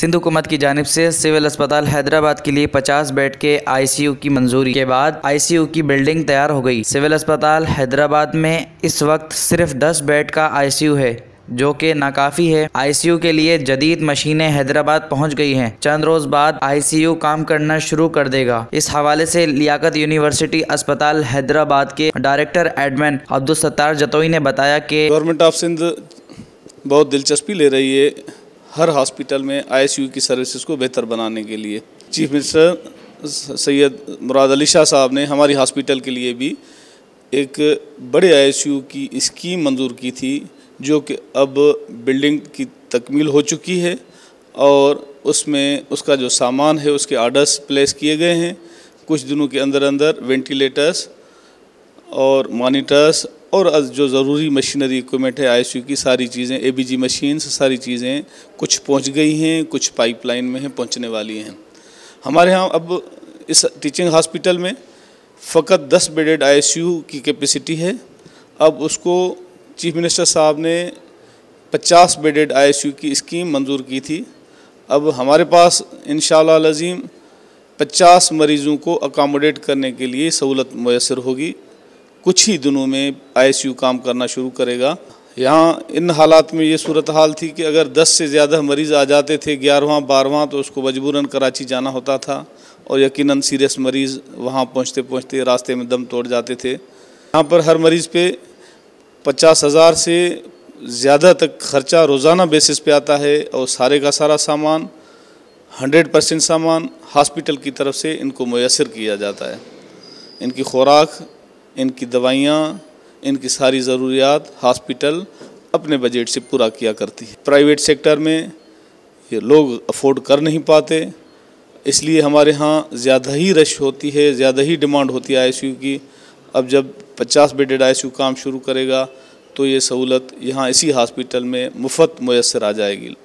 सिंध हुकूमत की जानिब से सिविल अस्पताल हैदराबाद के लिए 50 बेड के आईसीयू की मंजूरी के बाद आईसीयू की बिल्डिंग तैयार हो गई। सिविल अस्पताल हैदराबाद में इस वक्त सिर्फ 10 बेड का आईसीयू है, जो कि नाकाफ़ी है। आईसीयू के लिए जदीद मशीनें हैदराबाद पहुंच गई हैं। चंद रोज़ बाद आईसीयू काम करना शुरू कर देगा। इस हवाले से लियाकत यूनिवर्सिटी अस्पताल हैदराबाद के डायरेक्टर एडमिन अब्दुल सत्तार जतोई ने बताया कि गवर्नमेंट ऑफ सिंध बहुत दिलचस्पी ले रही है हर हॉस्पिटल में आईसीयू की सर्विसेज को बेहतर बनाने के लिए। चीफ मिनिस्टर सैयद मुराद अली शाह साहब ने हमारी हॉस्पिटल के लिए भी एक बड़े आईसीयू की स्कीम मंजूर की थी, जो कि अब बिल्डिंग की तकमील हो चुकी है और उसमें उसका जो सामान है उसके ऑर्डर्स प्लेस किए गए हैं। कुछ दिनों के अंदर अंदर वेंटिलेटर्स और मॉनिटर्स और जो ज़रूरी मशीनरी इक्विपमेंट है आईसीयू की सारी चीज़ें, एबीजी मशीन्स, सारी चीज़ें कुछ पहुंच गई हैं, कुछ पाइपलाइन में हैं, पहुंचने वाली हैं। हमारे यहाँ अब इस टीचिंग हॉस्पिटल में फ़कत 10 बेडेड आईसीयू की कैपेसिटी है। अब उसको चीफ मिनिस्टर साहब ने 50 बेडेड आईसीयू की स्कीम मंजूर की थी। अब हमारे पास इंशाअल्लाह अज़ीम 50 मरीज़ों को अकोमोडेट करने के लिए सहूलत मुयस्सर होगी। कुछ ही दिनों में आईसीयू काम करना शुरू करेगा। यहाँ इन हालात में ये सूरत हाल थी कि अगर 10 से ज़्यादा मरीज़ आ जाते थे 11वां 12वां, तो उसको मजबूरन कराची जाना होता था और यकीनन सीरियस मरीज़ वहाँ पहुँचते पहुँचते रास्ते में दम तोड़ जाते थे। यहाँ पर हर मरीज़ पे 50,000 से ज़्यादा तक ख़र्चा रोज़ाना बेसिस पे आता है और सारे का सारा सामान 100% सामान हॉस्पिटल की तरफ से इनको मुयस्सर किया जाता है। इनकी खुराक, इनकी दवाइयाँ, इनकी सारी ज़रूरियात हॉस्पिटल अपने बजट से पूरा किया करती है। प्राइवेट सेक्टर में ये लोग अफोर्ड कर नहीं पाते, इसलिए हमारे यहाँ ज़्यादा ही रश होती है, ज़्यादा ही डिमांड होती है आईसीयू की। अब जब 50 बेडेड आईसीयू काम शुरू करेगा तो ये सहूलत यहाँ इसी हॉस्पिटल में मुफ्त मुयस्सर आ जाएगी।